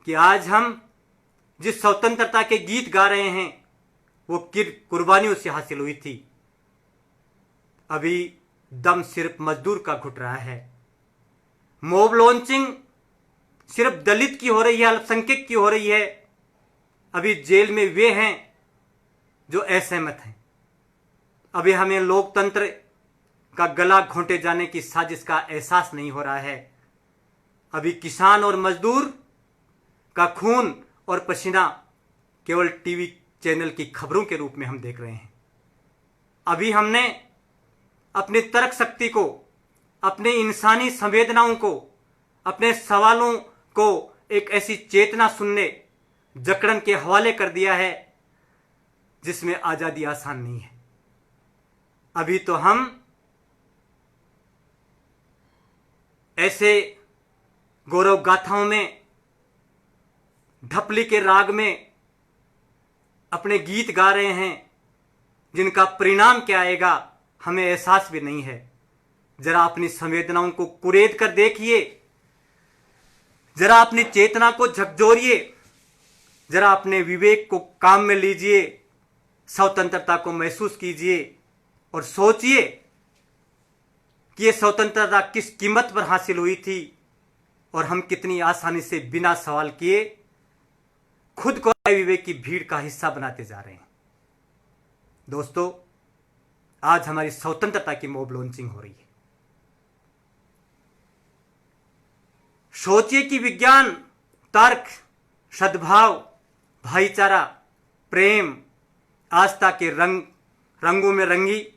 कि आज हम जिस स्वतंत्रता के गीत गा रहे हैं वो कुर्बानियों से हासिल हुई थी। अभी दम सिर्फ मजदूर का घुट रहा है। मॉब लॉन्चिंग सिर्फ दलित की हो रही है, अल्पसंख्यक की हो रही है। अभी जेल में वे हैं जो असहमत हैं। अभी हमें लोकतंत्र का गला घोंटे जाने की साजिश का एहसास नहीं हो रहा है। अभी किसान और मजदूर का खून और पसीना केवल टीवी चैनल की खबरों के रूप में हम देख रहे हैं। अभी हमने अपनी तर्क शक्ति को, अपने इंसानी संवेदनाओं को, अपने सवालों को एक ऐसी चेतना सुनने, जकड़न के हवाले कर दिया है जिसमें आजादी आसान नहीं है। अभी तो हम ऐसे गौरव गाथाओं में, ढपली के राग में अपने गीत गा रहे हैं जिनका परिणाम क्या आएगा हमें एहसास भी नहीं है। जरा अपनी संवेदनाओं को कुरेद कर देखिए, जरा अपनी चेतना को झकझोरिए, जरा अपने विवेक को काम में लीजिए, स्वतंत्रता को महसूस कीजिए और सोचिए कि यह स्वतंत्रता किस कीमत पर हासिल हुई थी और हम कितनी आसानी से बिना सवाल किए खुद को विवेक की भीड़ का हिस्सा बनाते जा रहे हैं। दोस्तों, आज हमारी स्वतंत्रता की मॉब लॉन्चिंग हो रही है। सोचिए कि विज्ञान, तर्क, सद्भाव, भाईचारा, प्रेम, आस्था के रंगों में रंगी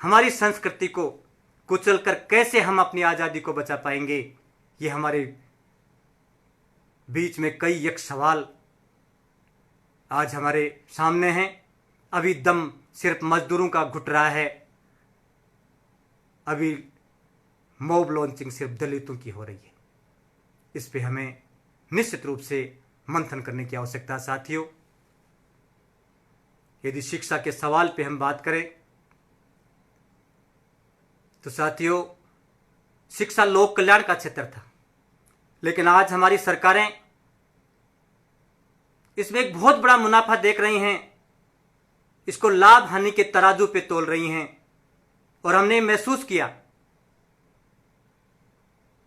हमारी संस्कृति को कुचलकर कैसे हम अपनी आजादी को बचा पाएंगे। ये हमारे बीच में कई एक सवाल आज हमारे सामने हैं। अभी दम सिर्फ मजदूरों का घुट रहा है, अभी मॉब लॉन्चिंग सिर्फ दलितों की हो रही है। इस पे हमें निश्चित रूप से मंथन करने की आवश्यकता है साथियों। यदि शिक्षा के सवाल पे हम बात करें तो साथियों, शिक्षा लोक कल्याण का क्षेत्र था, लेकिन आज हमारी सरकारें इसमें एक बहुत बड़ा मुनाफा देख रही हैं, इसको लाभ हानि के तराजू पे तोल रही हैं। और हमने महसूस किया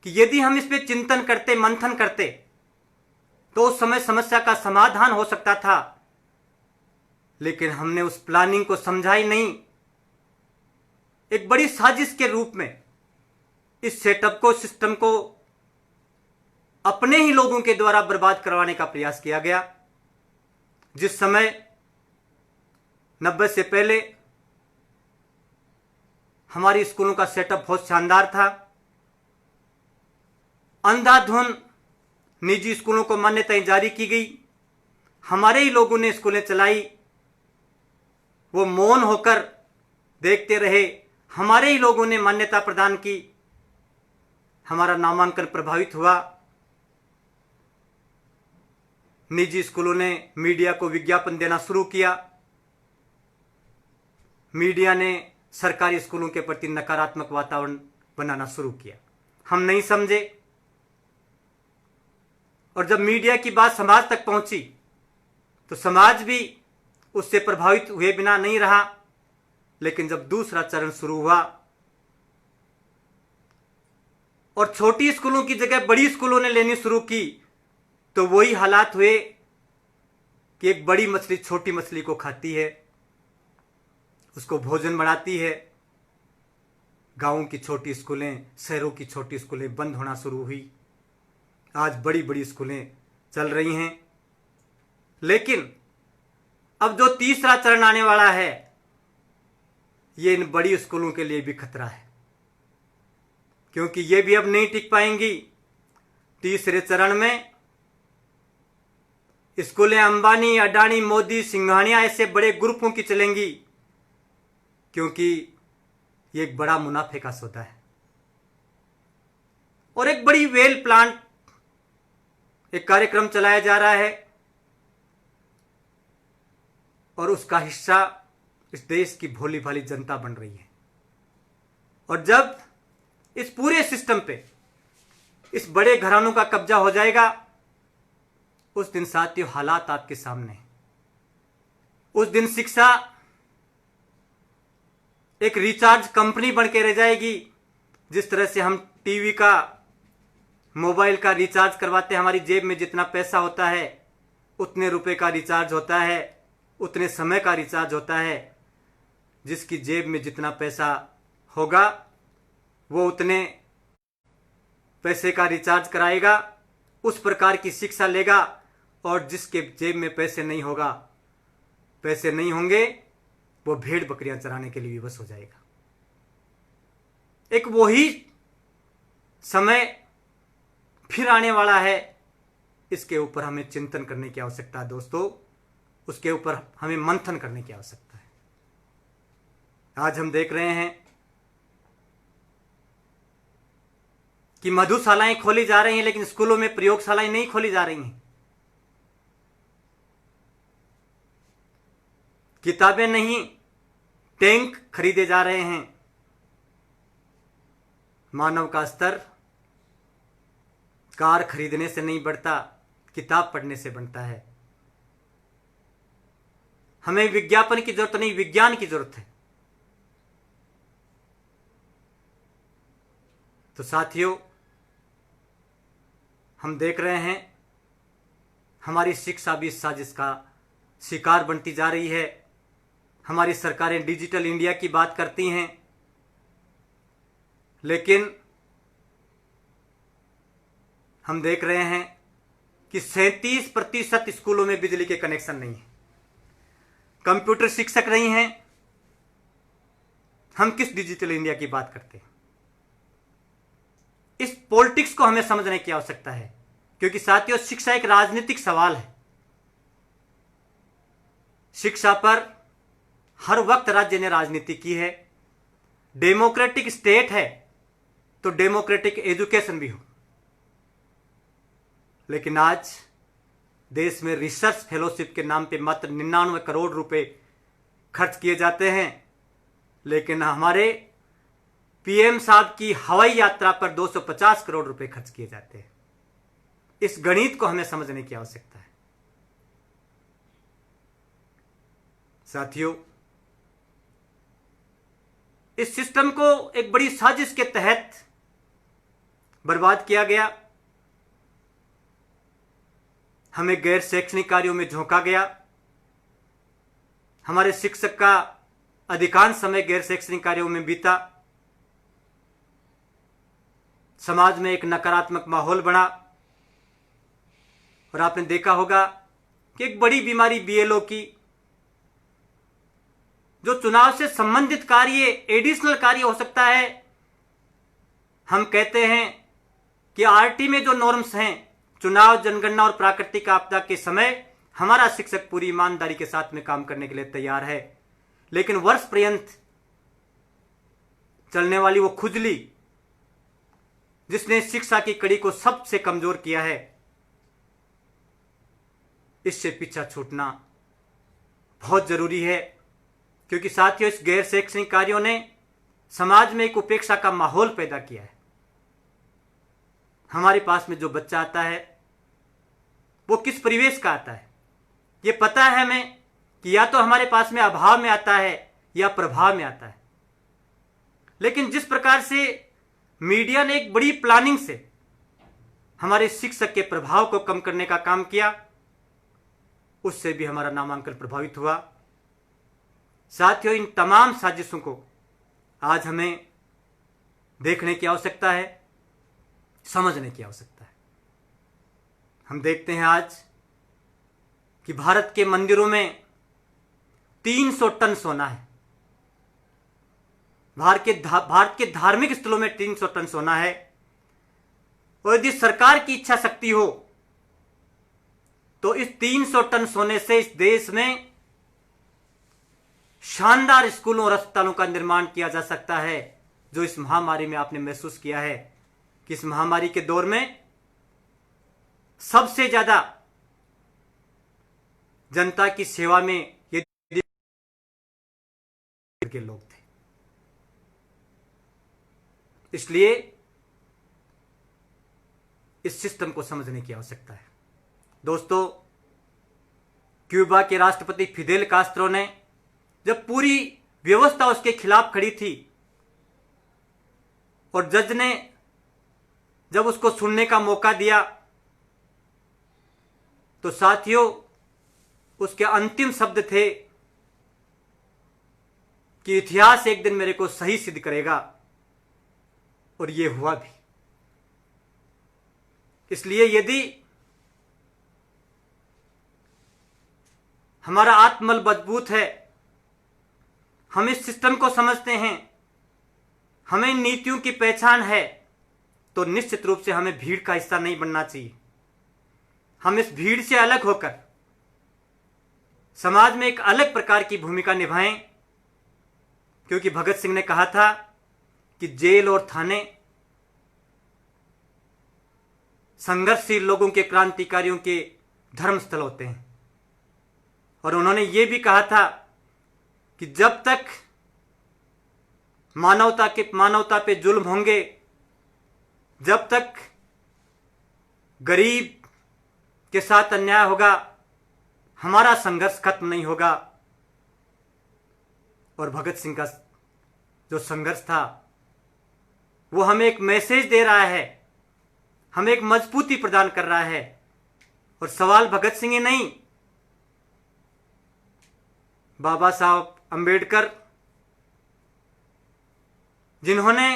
कि यदि हम इस पे चिंतन करते, मंथन करते, तो उस समय समस्या का समाधान हो सकता था, लेकिन हमने उस प्लानिंग को समझा ही नहीं। एक बड़ी साजिश के रूप में इस सेटअप को, सिस्टम को अपने ही लोगों के द्वारा बर्बाद करवाने का प्रयास किया गया। जिस समय 90 से पहले हमारी स्कूलों का सेटअप बहुत शानदार था, अंधाधुन निजी स्कूलों को मान्यताएं जारी की गई, हमारे ही लोगों ने स्कूलें चलाई, वो मौन होकर देखते रहे, हमारे ही लोगों ने मान्यता प्रदान की, हमारा नामांकन प्रभावित हुआ। निजी स्कूलों ने मीडिया को विज्ञापन देना शुरू किया, मीडिया ने सरकारी स्कूलों के प्रति नकारात्मक वातावरण बनाना शुरू किया। हम नहीं समझे, और जब मीडिया की बात समाज तक पहुंची तो समाज भी उससे प्रभावित हुए बिना नहीं रहा। लेकिन जब दूसरा चरण शुरू हुआ और छोटी स्कूलों की जगह बड़ी स्कूलों ने लेनी शुरू की, तो वही हालात हुए कि एक बड़ी मछली छोटी मछली को खाती है, उसको भोजन बनाती है। गांवों की छोटी स्कूलें, शहरों की छोटी स्कूलें बंद होना शुरू हुई। आज बड़ी बड़ी स्कूलें चल रही हैं। लेकिन अब जो तीसरा चरण आने वाला है, ये इन बड़ी स्कूलों के लिए भी खतरा है, क्योंकि ये भी अब नहीं टिक पाएंगी। तीसरे चरण में स्कूलें अंबानी, अडानी, मोदी, सिंघानिया ऐसे बड़े ग्रुपों की चलेंगी, क्योंकि ये एक बड़ा मुनाफे का सौदा है। और एक बड़ी वेल प्लांट एक कार्यक्रम चलाया जा रहा है, और उसका हिस्सा इस देश की भोली भाली जनता बन रही है। और जब इस पूरे सिस्टम पे इस बड़े घरानों का कब्जा हो जाएगा, उस दिन साथियों हालात आपके सामने हैं। उस दिन शिक्षा एक रिचार्ज कंपनी बन के रह जाएगी। जिस तरह से हम टीवी का, मोबाइल का रिचार्ज करवाते हैं, हमारी जेब में जितना पैसा होता है उतने रुपए का रिचार्ज होता है, उतने समय का रिचार्ज होता है। जिसकी जेब में जितना पैसा होगा वो उतने पैसे का रिचार्ज कराएगा, उस प्रकार की शिक्षा लेगा। और जिसके जेब में पैसे नहीं होंगे, वो भेड़ बकरियां चराने के लिए विवश हो जाएगा। एक वही समय फिर आने वाला है। इसके ऊपर हमें चिंतन करने की आवश्यकता है दोस्तों, उसके ऊपर हमें मंथन करने की आवश्यकता है। आज हम देख रहे हैं कि मधुशालाएं खोली जा रही हैं, लेकिन स्कूलों में प्रयोगशालाएं नहीं खोली जा रही हैं। किताबें नहीं, टैंक खरीदे जा रहे हैं। मानव का स्तर कार खरीदने से नहीं बढ़ता, किताब पढ़ने से बनता है। हमें विज्ञापन की जरूरत नहीं, विज्ञान की जरूरत है। तो साथियों, हम देख रहे हैं हमारी शिक्षा भी इस साजिश का शिकार बनती जा रही है। हमारी सरकारें डिजिटल इंडिया की बात करती हैं, लेकिन हम देख रहे हैं कि 37% स्कूलों में बिजली के कनेक्शन नहीं है, कंप्यूटर शिक्षक नहीं हैं। हम किस डिजिटल इंडिया की बात करते हैं? इस पॉलिटिक्स को हमें समझने की आवश्यकता है, क्योंकि साथियों शिक्षा एक राजनीतिक सवाल है। शिक्षा पर हर वक्त राज्य ने राजनीति की है। डेमोक्रेटिक स्टेट है तो डेमोक्रेटिक एजुकेशन भी हो, लेकिन आज देश में रिसर्च फेलोशिप के नाम पे मात्र 99 करोड़ रुपए खर्च किए जाते हैं, लेकिन हमारे पीएम साहब की हवाई यात्रा पर 250 करोड़ रुपए खर्च किए जाते हैं। इस गणित को हमें समझने की आवश्यकता है। साथियों, इस सिस्टम को एक बड़ी साजिश के तहत बर्बाद किया गया। हमें गैर शैक्षणिक कार्यों में झोंका गया। हमारे शिक्षक का अधिकांश समय गैर शैक्षणिक कार्यों में बीता। समाज में एक नकारात्मक माहौल बना और आपने देखा होगा कि एक बड़ी बीमारी बीएलओ की, जो चुनाव से संबंधित कार्य एडिशनल कार्य हो सकता है। हम कहते हैं कि आरटी में जो नॉर्म्स हैं, चुनाव, जनगणना और प्राकृतिक आपदा के समय हमारा शिक्षक पूरी ईमानदारी के साथ में काम करने के लिए तैयार है, लेकिन वर्ष पर्यंत चलने वाली वो खुजली जिसने शिक्षा की कड़ी को सबसे कमजोर किया है, इससे पीछा छूटना बहुत जरूरी है। क्योंकि साथियों, इस गैर शैक्षणिक कार्यों ने समाज में एक उपेक्षा का माहौल पैदा किया है। हमारे पास में जो बच्चा आता है वो किस परिवेश का आता है, ये पता है हमें कि या तो हमारे पास में अभाव में आता है या प्रभाव में आता है। लेकिन जिस प्रकार से मीडिया ने एक बड़ी प्लानिंग से हमारे शिक्षक के प्रभाव को कम करने का काम किया, उससे भी हमारा नामांकन प्रभावित हुआ। साथियों, इन तमाम साजिशों को आज हमें देखने की आवश्यकता है, समझने की आवश्यकता है। हम देखते हैं आज कि भारत के मंदिरों में 300 टन सोना है। भारत के धार्मिक स्थलों में 300 टन सोना है। और यदि सरकार की इच्छा शक्ति हो तो इस 300 टन सोने से इस देश में शानदार स्कूलों और अस्पतालों का निर्माण किया जा सकता है, जो इस महामारी में आपने महसूस किया है कि इस महामारी के दौर में सबसे ज्यादा जनता की सेवा में ये के लोग थे। इसलिए इस सिस्टम को समझने की आवश्यकता है। दोस्तों, क्यूबा के राष्ट्रपति फिदेल कास्त्रो ने जब पूरी व्यवस्था उसके खिलाफ खड़ी थी और जज ने जब उसको सुनने का मौका दिया, तो साथियों उसके अंतिम शब्द थे कि इतिहास एक दिन मेरे को सही सिद्ध करेगा, और ये हुआ भी। इसलिए यदि हमारा आत्मबल मजबूत है, हम इस सिस्टम को समझते हैं, हमें नीतियों की पहचान है, तो निश्चित रूप से हमें भीड़ का हिस्सा नहीं बनना चाहिए। हम इस भीड़ से अलग होकर समाज में एक अलग प्रकार की भूमिका निभाएं, क्योंकि भगत सिंह ने कहा था कि जेल और थाने संघर्षशील लोगों के, क्रांतिकारियों के धर्मस्थल होते हैं। और उन्होंने ये भी कहा था कि जब तक मानवता पे जुल्म होंगे, जब तक गरीब के साथ अन्याय होगा, हमारा संघर्ष खत्म नहीं होगा। और भगत सिंह का जो संघर्ष था वो हमें एक मैसेज दे रहा है, हमें एक मजबूती प्रदान कर रहा है। और सवाल भगत सिंह ही नहीं, बाबा साहब अंबेडकर, जिन्होंने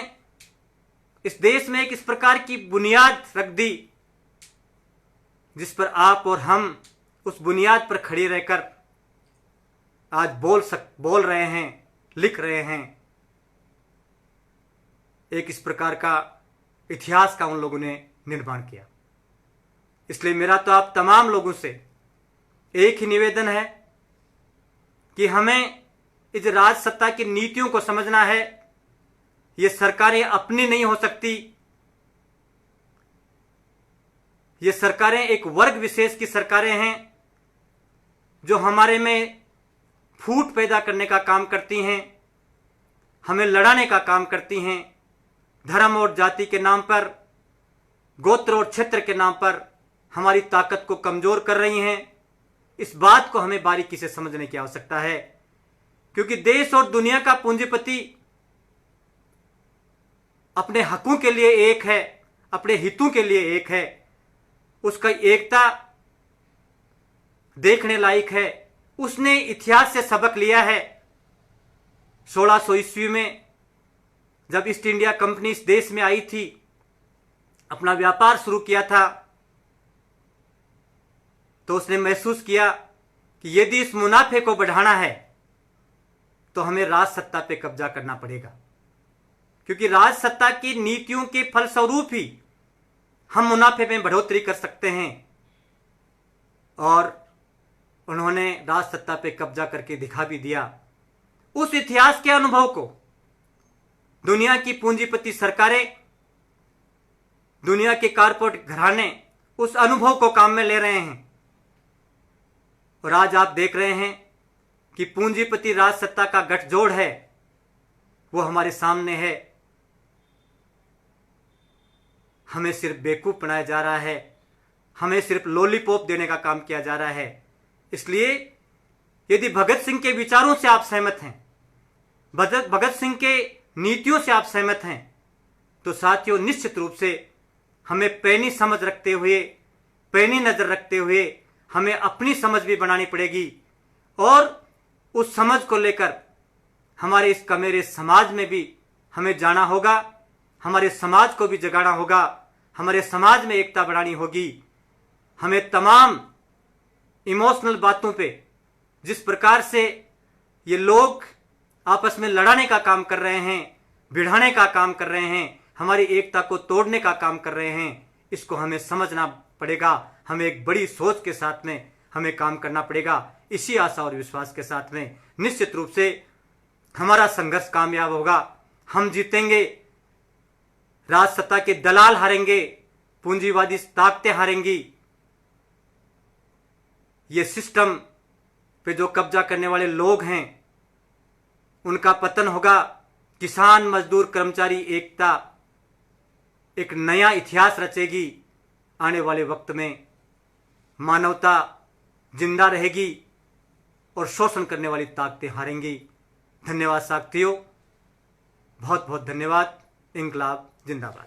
इस देश में एक इस प्रकार की बुनियाद रख दी जिस पर आप और हम उस बुनियाद पर खड़े रहकर आज बोल रहे हैं, लिख रहे हैं, एक इस प्रकार का इतिहास का उन लोगों ने निर्माण किया। इसलिए मेरा तो आप तमाम लोगों से एक ही निवेदन है कि हमें इस राज सत्ता की नीतियों को समझना है। ये सरकारें अपनी नहीं हो सकती, ये सरकारें एक वर्ग विशेष की सरकारें हैं जो हमारे में फूट पैदा करने का काम करती हैं, हमें लड़ाने का काम करती हैं, धर्म और जाति के नाम पर, गोत्र और क्षेत्र के नाम पर हमारी ताकत को कमजोर कर रही हैं। इस बात को हमें बारीकी से समझने की आवश्यकता है, क्योंकि देश और दुनिया का पूंजीपति अपने हकों के लिए एक है, अपने हितों के लिए एक है। उसका एकता देखने लायक है। उसने इतिहास से सबक लिया है। 1600 ईस्वी में जब ईस्ट इंडिया कंपनी इस देश में आई थी, अपना व्यापार शुरू किया था, तो उसने महसूस किया कि यदि इस मुनाफे को बढ़ाना है तो हमें राज सत्ता पे कब्जा करना पड़ेगा, क्योंकि राज सत्ता की नीतियों के फलस्वरूप ही हम मुनाफे में बढ़ोतरी कर सकते हैं। और उन्होंने राज सत्ता पे कब्जा करके दिखा भी दिया। उस इतिहास के अनुभव को दुनिया की पूंजीपति सरकारें, दुनिया के कारपोरेट घराने उस अनुभव को काम में ले रहे हैं। और आज आप देख रहे हैं कि पूंजीपति राज सत्ता का गठजोड़ है, वो हमारे सामने है। हमें सिर्फ बेवकूफ बनाया जा रहा है, हमें सिर्फ लॉलीपॉप देने का काम किया जा रहा है। इसलिए यदि भगत सिंह के विचारों से आप सहमत हैं, भगत सिंह के नीतियों से आप सहमत हैं, तो साथियों निश्चित रूप से हमें पैनी समझ रखते हुए, पैनी नजर रखते हुए हमें अपनी समझ भी बनानी पड़ेगी। और उस समझ को लेकर हमारे इस कमेरे समाज में भी हमें जाना होगा, हमारे समाज को भी जगाना होगा, हमारे समाज में एकता बढ़ानी होगी। हमें तमाम इमोशनल बातों पे, जिस प्रकार से ये लोग आपस में लड़ाने का काम कर रहे हैं, भिड़ाने का काम कर रहे हैं, हमारी एकता को तोड़ने का काम कर रहे हैं, इसको हमें समझना पड़ेगा। हमें एक बड़ी सोच के साथ में हमें काम करना पड़ेगा। इसी आशा और विश्वास के साथ में निश्चित रूप से हमारा संघर्ष कामयाब होगा। हम जीतेंगे, राज सत्ता के दलाल हारेंगे, पूंजीवादी ताकतें हारेंगी। ये सिस्टम पे जो कब्जा करने वाले लोग हैं उनका पतन होगा। किसान, मजदूर, कर्मचारी एकता एक नया इतिहास रचेगी। आने वाले वक्त में मानवता जिंदा रहेगी और शोषण करने वाली ताकतें हारेंगी। धन्यवाद साथियों, बहुत बहुत धन्यवाद। इंकलाब जिंदाबाद।